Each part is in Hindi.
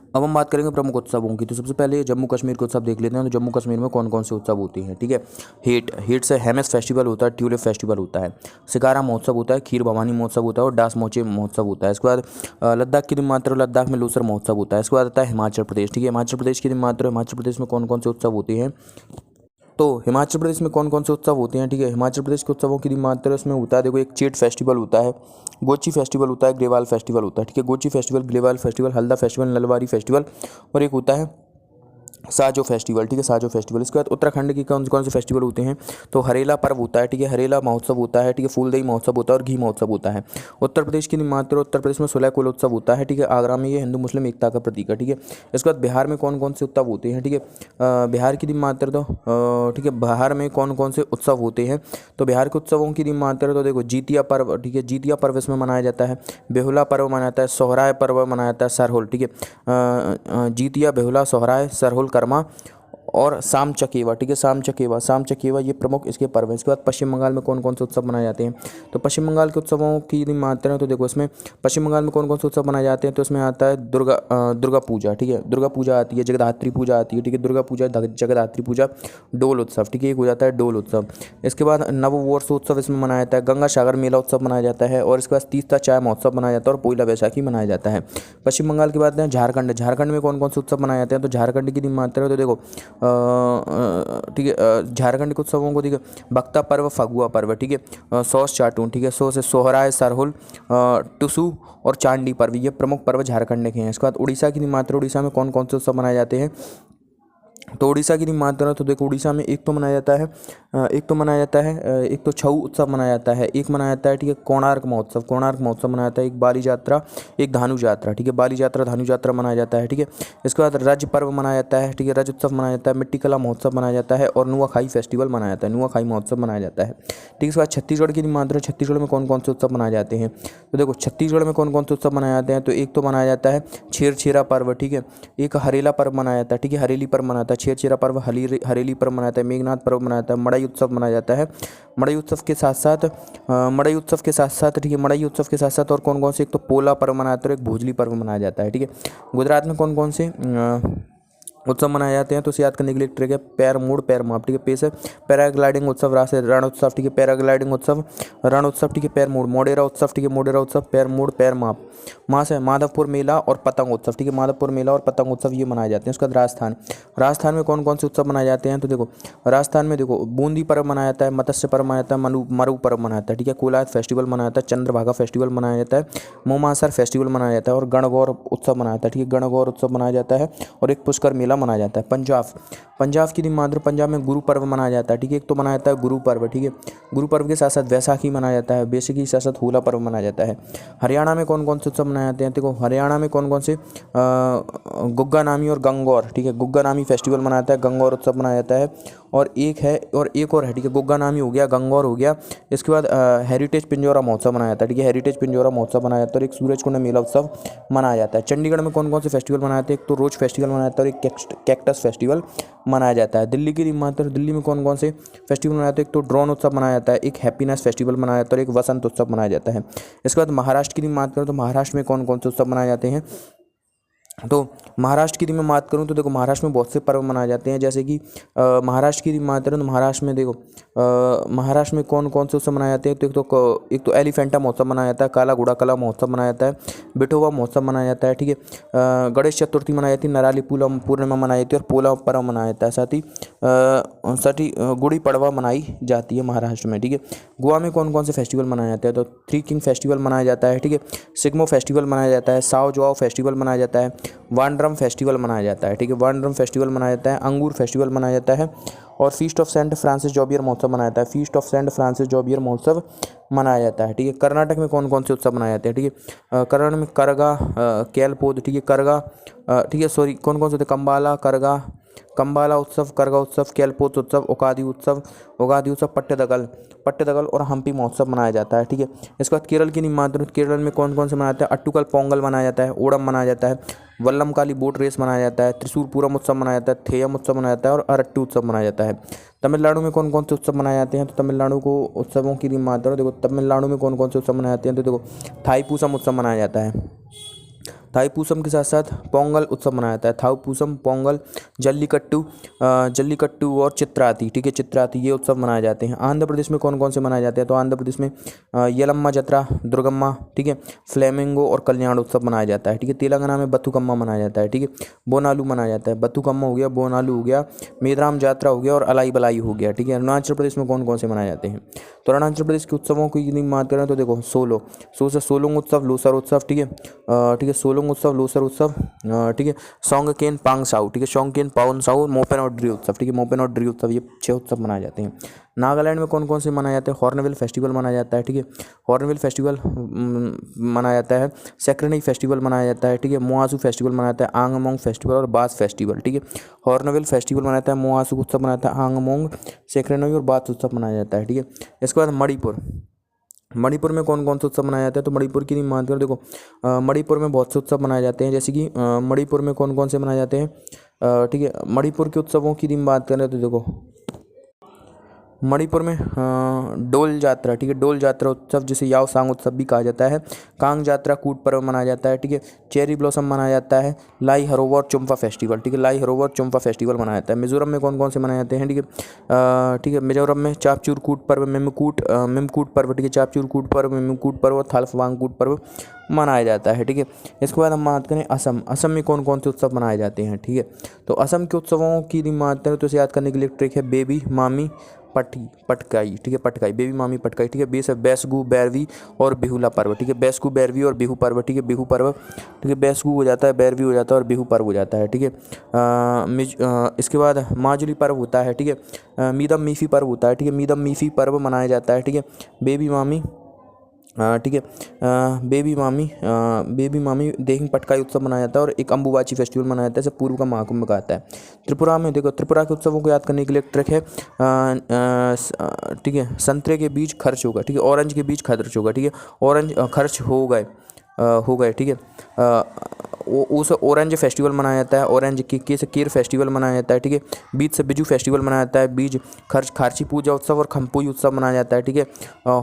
अब हम बात करेंगे प्रमुख उत्सवों की। तो सबसे पहले जम्मू कश्मीर के उत्सव देख लेते हैं। तो जम्मू कश्मीर में कौन कौन से उत्सव होते हैं, ठीक है। हेट से हेमस फेस्टिवल होता है, ट्यूलिप फेस्टिवल होता है, सिकारा महोत्सव होता है, खीर भवानी महोत्सव होता है और डास मोचे महोत्सव होता है। इसके बाद लद्दाख की दिन मात्र लद्दाख में लोसर महोत्सव होता है। इसके बाद आता है हिमाचल प्रदेश, ठीक है। हिमाचल प्रदेश की दिन मात्र हिमाचल प्रदेश में कौन कौन से उत्सव होते हैं। तो हिमाचल प्रदेश में कौन कौन से उत्सव होते हैं, ठीक है। हिमाचल प्रदेश के उत्सवों की मात्रा उसमें होता है, देखो, एक चेट फेस्टिवल होता है, गोची फेस्टिवल होता है, ग्रेवाल फेस्टिवल होता है, ठीक है। Gochi festival, Grewal festival, Halda festival, Nalwari festival और एक होता है साजो फेस्टिवल, ठीक है, साजो फेस्टिवल। इसके बाद उत्तराखंड के कौन कौन से फेस्टिवल होते हैं। तो हरेला पर्व होता है, ठीक है, हरेला महोत्सव होता है, ठीक है, फूलदेई महोत्सव होता है और घी महोत्सव होता है। उत्तर प्रदेश की मात्र उत्तर प्रदेश में सुलह कुल उत्सव होता है, ठीक है, आगरा में ये हिंदू मुस्लिम एकता का प्रतीक है, ठीक है। इसके बाद बिहार में कौन कौन से उत्सव होते हैं, ठीक है। बिहार की मात्र तो ठीक है, बिहार में कौन कौन से उत्सव होते हैं। तो बिहार के उत्सवों की मात्र तो देखो, जीतिया पर्व, ठीक है, जीतिया पर्व इसमें मनाया जाता है, बेहुला पर्व मनाया जाता है, सोहराय पर्व मनाया जाता है, सरहुल, ठीक है, जीतिया, बेहुला, सोहराय, सरहुल, कर्मा और साम चकेवा, ठीक है, साम चकेवा ये प्रमुख इसके पर्व हैं। इसके बाद पश्चिम बंगाल में कौन कौन से उत्सव मनाए जाते हैं। तो पश्चिम बंगाल के उत्सवों की यदि मात्रा है तो देखो, इसमें पश्चिम बंगाल में कौन कौन से उत्सव मनाए जाते हैं। तो इसमें आता है दुर्गा पूजा, ठीक है, दुर्गा पूजा आती है, जगद्धात्री पूजा आती है, ठीक है, दुर्गा पूजा, जगद्धात्री पूजा, डोल उत्सव, ठीक है, एक हो जाता है डोल उत्सव। इसके बाद नववर्ष उत्सव इसमें मनाया जाता है, गंगा सागर मेला उत्सव मनाया जाता है और इसके बाद तीस्ता चाय महोत्सव मनाया जाता है और पोइला बैसाखी मनाया जाता है। पश्चिम बंगाल की बात है झारखंड में कौन कौन से उत्सव मनाए जाते हैं। तो झारखंड की मात्रा है तो देखो, ठीक है, झारखंड के उत्सवों को देखिए, बक्ता पर्व, फगुआ पर्व, ठीक है, सौस चाटून, ठीक है, सौ से सोहराय, सरहुल, टुसू और चांडी पर्व, ये प्रमुख पर्व झारखंड के हैं। इसके बाद उड़ीसा की मात्रा, उड़ीसा में कौन कौन से उत्सव मनाए जाते हैं। तो उड़ीसा की मात्रा तो देखो, उड़ीसा में एक तो मनाया जाता है एक तो छऊ उत्सव मनाया जाता है, एक मनाया जाता है, ठीक है, कोणार्क महोत्सव मनाया जाता है, एक बाली यात्रा, एक धानु यात्रा, ठीक है, बाली यात्रा, धानु यात्रा मनाया जाता है, ठीक है। इसके बाद रज पर्व मनाया जाता है, ठीक है, रज उत्सव मनाया जाता है, मिट्टी कला महोत्सव मनाया जाता है और नुआखाई फेस्टिवल मनाया जाता है, नुआखाई महोत्सव मनाया जाता है, ठीक है। इसके बाद छत्तीसगढ़ की मात्रा, छत्तीसगढ़ में कौन कौन से उत्सव मनाए जाते हैं। तो देखो, छत्तीसगढ़ में कौन कौन से उत्सव मनाए जाते हैं। तो एक तो मनाया जाता है छेरछेरा पर्व, ठीक है, एक हरेला पर्व मनाया जाता है, ठीक है, हरेली पर्व मनाया जाता है, छेरछेरा पर्व, हरेली पर्व मनाया जाता है, मेघनाथ पर्व मनाया जाता है, मड़ई उत्सव मनाया जाता है। मड़ई उत्सव के साथ साथ ठीक है, मड़ई उत्सव के साथ साथ और कौन कौन से, एक तो पोला पर्व मनाया जाता है और एक भोजली पर्व मनाया जाता है, ठीक है। गुजरात में कौन कौन से उत्सव मनाए जाते हैं। तो उसे याद करने के लिए ट्रिक है पैर मोड़ पैर माप, ठीक है, पेश है पैराग्लाइडिंग उत्सव, रण उत्सव, ठीक है, पैराग्लाइडिंग उत्सव, रण उत्सव, ठीक है, पैर मोड़, मोडेरा उत्सव, ठीक है, मोडेरा उत्सव, पैर मोड़ पैर माप। मास है माधवपुर मेला और पतंग उत्सव, ठीक है, माधवपुर मेला और पतंग उत्सव ये मनाए जाते हैं। उसके बाद राजस्थान में कौन कौन से उत्सव मनाए जाते हैं। तो देखो, राजस्थान में देखो, बूंदी पर्व मनाया जाता है, मत्स्य पर्व मनाया जाता है, मरु पर्व मनाया जाता है, ठीक है, कोलायत फेस्टिवल मनाया जाता है, चंद्रभागा फेस्टिवल मनाया जाता है, मोमासर फेस्टिवल मनाया जाता है और गणगौर उत्सव मनाया जाता है, ठीक है, गणगौर उत्सव मनाया जाता है और एक पुष्कर मेला मनाया जाता है। पंजाब की मात्र पंजाब में गुरु पर्व मनाया जाता है, ठीक है, एक तो मनाया जाता है गुरु पर्व, ठीक है, गुरु पर्व के साथ साथ वैसाखी मनाया जाता है, बैसाखी के साथ साथ होला पर्व मनाया जाता है। हरियाणा में कौन कौन से उत्सव मनाए जाते हैं। देखो, हरियाणा में कौन कौन से गुग्गा नामी और गंगौर, ठीक है, गुग्गा नामी फेस्टिवल मनाया जाता है, गंगौर उत्सव मनाया जाता है और एक और है, ठीक है, गुग्गा नामी हो गया, गंगौर हो गया। इसके बाद हेरिटेज पिंजौरा महोत्सव मनाया जाता है, ठीक है, हेरिटेज पिंजौरा महोत्सव मनाया जाता है और एक सूरजकुंड मेला उत्सव मनाया जाता है। चंडीगढ़ में कौन कौन से फेस्टिवल मनाए जाते हैं। एक तो रोज फेस्टिवल मनाया जाता है और एक कैक्टस फेस्टिवल मनाया जाता है। दिल्ली की मात्र दिल्ली में कौन कौन से फेस्टिवल मनाया जाता है। एक तो ड्रोन उत्सव मनाया जाता है, एक हैप्पीनेस फेस्टिवल मनाया जाता है और एक वसंत उत्सव मनाया जाता है। इसके बाद महाराष्ट्र की बात करें तो महाराष्ट्र में कौन कौन से उत्सव मनाए जाते हैं। तो महाराष्ट्र की मैं बात करूं तो देखो, महाराष्ट्र में बहुत से पर्व मनाए जाते हैं, जैसे कि महाराष्ट्र की बात करें तो महाराष्ट्र में देखो, महाराष्ट्र में कौन कौन से उत्सव मनाए जाते हैं। तो एक तो एलिफेंटा महोत्सव मनाया जाता है, काला घोड़ा कला महोत्सव मनाया जाता है, बिठोबा महोत्सव मनाया जाता है, ठीक है, गणेश चतुर्थी मनाई जाती है, नराली पूर्णिमा मनाई जाती है और पोला पर्व मनाया जाता है, साथ ही गुड़ी पड़वा मनाई जाती है महाराष्ट्र में, ठीक है। गोवा में कौन कौन से फेस्टिवल मनाए जाते हैं। तो थ्री किंग फेस्टिवल मनाया जाता है, ठीक है, सिग्मो फेस्टिवल मनाया जाता है, साओ जोआओ फेस्टिवल मनाया जाता है, वानड्रम फेस्टिवल मनाया जाता है, ठीक है, वानड्रम फेस्टिवल मनाया जाता है, अंगूर फेस्टिवल मनाया जाता है और फीस्ट ऑफ सेंट फ्रांसिस जॉबियर महोत्सव मनाया जाता है, फीस्ट ऑफ सेंट फ्रांसिस जॉबियर महोत्सव मनाया जाता है, ठीक है। कर्नाटक में कौन कौन से उत्सव मनाए जाते हैं, ठीक है, कर्नाटक में करगा, केलपोद, ठीक है, करगा, ठीक है, सॉरी, कौन कौन से होते हैं, कंबाला उत्सव, करगा उत्सव, केलपोत उत्सव, उगादि उत्सव, पट्टदकल और हम्पी महोत्सव मनाया जाता है, ठीक है। इसके बाद केरल की मात्र केरल में कौन कौन से मनाया जाता है। अट्टुकल पोंगल मनाया जाता है, ओणम मनाया जाता है, वल्लमकाली बोट रेस मनाया जाता है, त्रिशूरपुरम उत्सव मनाया जाता है, थेयम उत्सव मनाया जाता है और अरट्टू उत्सव मनाया जाता है। तमिलनाडु में कौन कौन से उत्सव मनाए जाते हैं। तो तमिलनाडु को उत्सवों की मात्रा देखो, तमिलनाडु में कौन कौन से उत्सव मनाए जाते हैं। तो देखो, थाईपूसम उत्सव मनाया जाता है, थाईपुसम के साथ साथ पोंगल उत्सव मनाया जाता है। थाईपुसम, पोंगल, जल्लीकट्टू और चित्राती, ठीक है, चित्राती, ये उत्सव मनाए जाते हैं। आंध्र प्रदेश में कौन कौन से मनाए जाते हैं? तो आंध्र प्रदेश में यलम्मा जत्रा, दुर्गम्मा, ठीक है, फ्लेमिंगो और कल्याण उत्सव मनाया जाता है, ठीक है। तेलंगाना में बथुकम्मा मनाया जाता है, ठीक है, बोनालू मनाया जाता है। बथुकम्मा हो गया, बोनालू हो गया, मेदराम जात्रा हो गया और अलाई बलाई हो गया, ठीक है। अरुणाचल प्रदेश में कौन कौन से मनाए जाते हैं? तो अरुणाचल प्रदेश के उत्सवों की यदि बात करें तो देखो सोलोंग उत्सव, लोसर उत्सव, ठीक है, ठीक है, सोलोंग उत्सव, लोसर उत्सव, ठीक है, सोंगकेन पांगसाउ, ठीक है, सोंगकेन पाउनसाउ, मोपेन और ड्री उत्सव, ठीक है, मोपेन और ड्री उत्सव, ये 6 उत्सव मनाए जाते हैं। नागालैंड में कौन कौन से मनाए जाते हैं? हॉर्नबिल फेस्टिवल मनाया जाता है, ठीक है, हॉर्नबिल फेस्टिवल मनाया जाता है। सेक्रेनई फेस्टिवल मनाया जाता है, ठीक है, मोआसू फेस्टिवल मनाया जाता है। आंगमोंग फेस्टिवल और बास फेस्टिवल, ठीक है, हॉर्नबिल फेस्टिवल मनाया जाता है, मोआसू उत्सव मनाया जाता है, आंगमोंग, सेक्रेनई और बास उत्सव मनाया जाता है, ठीक है। इसके बाद मणिपुर में कौन कौन से उत्सव मनाए जाते हैं? तो मणिपुर की नहीं मानते हो, देखो मणिपुर में बहुत से उत्सव मनाए जाते हैं, जैसे कि मणिपुर में कौन कौन से मनाए जाते हैं, ठीक है। मणिपुर के उत्सवों की नहीं बात करें तो देखो मणिपुर में डोल जात्रा, ठीक है, डोल जात्रा उत्सव जिसे याओसांग उत्सव भी कहा जाता है। कांग जात्रा कूट पर्व मनाया जाता है, ठीक है। चेरी ब्लॉसम मनाया जाता है। लाई हरोवर चुम्फा फेस्टिवल, ठीक है, लाई हरोवर चुम्फा फेस्टिवल मनाया जाता है। मिजोरम में कौन कौन से मनाए जाते हैं? ठीक है, ठीक है, मिजोरम में चापचूर कूट पर्व, मिमकूट पर्व, ठीक है, चापचूर कूट पर्व, मिमकूट पर्व, थाल्फवांग कूट पर्व मनाया जाता है, ठीक है। इसके बाद हम बात करें असम में कौन कौन से उत्सव मनाए जाते हैं, ठीक है। तो असम के उत्सवों की बात करें तो इसे याद करने के लिए ट्रिक है बेबी मामी पटकाई, ठीक है, पटकाई, बेबी मामी पटकाई, ठीक है। बैसगु बैरवी और बिहुला पर्व, ठीक है, बैसगु बैरवी और बिहू पर्व, ठीक है, बिहू पर्व, ठीक है, बैसगु हो जाता है, बैरवी हो जाता है और बिहू पर्व हो जाता है, ठीक है। इसके बाद माजुली पर्व होता है, ठीक है, मीदम मीफी पर्व होता है, ठीक है, मीदम मीफी पर्व मनाया जाता है, ठीक है। बेबी मामी, ठीक है, बेबी मामी देहिंग पटकाई उत्सव मनाया जाता है और एक अम्बुबाची फेस्टिवल मनाया जाता है, इसे पूर्व का महाकुंभ कहता है। त्रिपुरा में देखो, त्रिपुरा के उत्सवों को याद करने के लिए एक ट्रिक है, ठीक है, संतरे के बीज खर्च होगा, ठीक है, ऑरेंज के बीज खर्च होगा, ठीक है, ऑरेंज खर्च हो गए, ठीक है। उस ऑरेंज फेस्टिवल मनाया जाता है, ऑरेंज के से कीर फेस्टिवल मनाया जाता है, ठीक है। बीज से बिजू फेस्टिवल मनाया जाता है, बीज खारची पूजा उत्सव और खम्पुई उत्सव मनाया जाता है, ठीक है।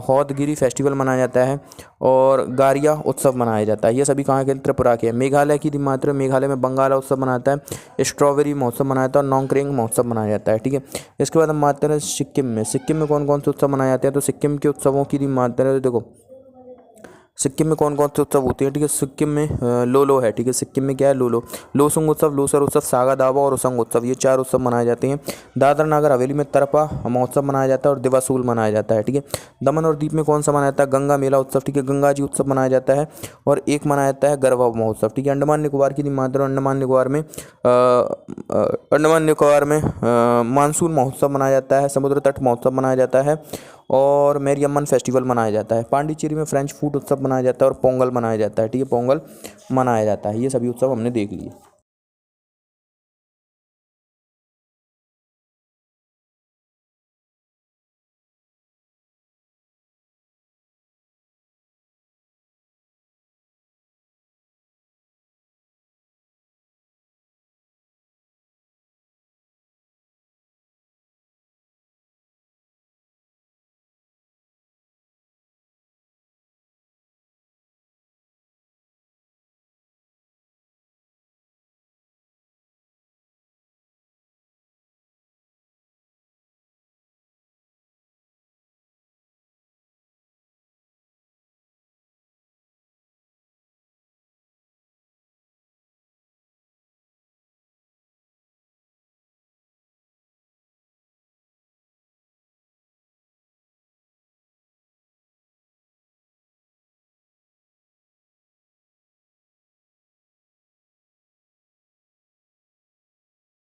हौदगिरी फेस्टिवल मनाया जाता है और गारिया उत्सव मनाया जाता है। ये सभी कहाँ के? त्रिपुरा के। मेघालय की मात्र मेघालय में बंगाला उत्सव मनाता है, स्ट्रॉबेरी महोत्सव मनाया जाता है और नोंगक्रेंग महोत्सव मनाया जाता है, ठीक है। इसके बाद हम बात करें सिक्किम में कौन कौन से उत्सव मनाए जाते हैं? तो सिक्किम के उत्सवों की बात करें तो देखो सिक्किम में कौन कौन से उत्सव होते हैं, ठीक है। सिक्किम में लोलो है, ठीक है, सिक्किम में क्या है? लोलो, लोसुंग उत्सव, लोसर उत्सव, सागा दावा और उसंग उत्सव, ये 4 उत्सव मनाए जाते हैं। दादर नागर हवेली में तरपा महोत्सव मनाया जाता है और दिवासूल मनाया जाता है, ठीक है। दमन और दीप में कौन सा मनाया जाता है? गंगा मेला उत्सव, ठीक है, गंगा जी उत्सव मनाया जाता है और एक मनाया जाता है गरबा महोत्सव, ठीक है। अंडमान निकोबार की मात्र अंडमान निकोबार में मानसून महोत्सव मनाया जाता है, समुद्र तट महोत्सव मनाया जाता है और मेरियम्मन फेस्टिवल मनाया जाता है। पांडिचेरी में फ्रेंच फूड उत्सव मनाया जाता है और पोंगल मनाया जाता है, ठीक है, पोंगल मनाया जाता है। ये सभी उत्सव हमने देख लिए।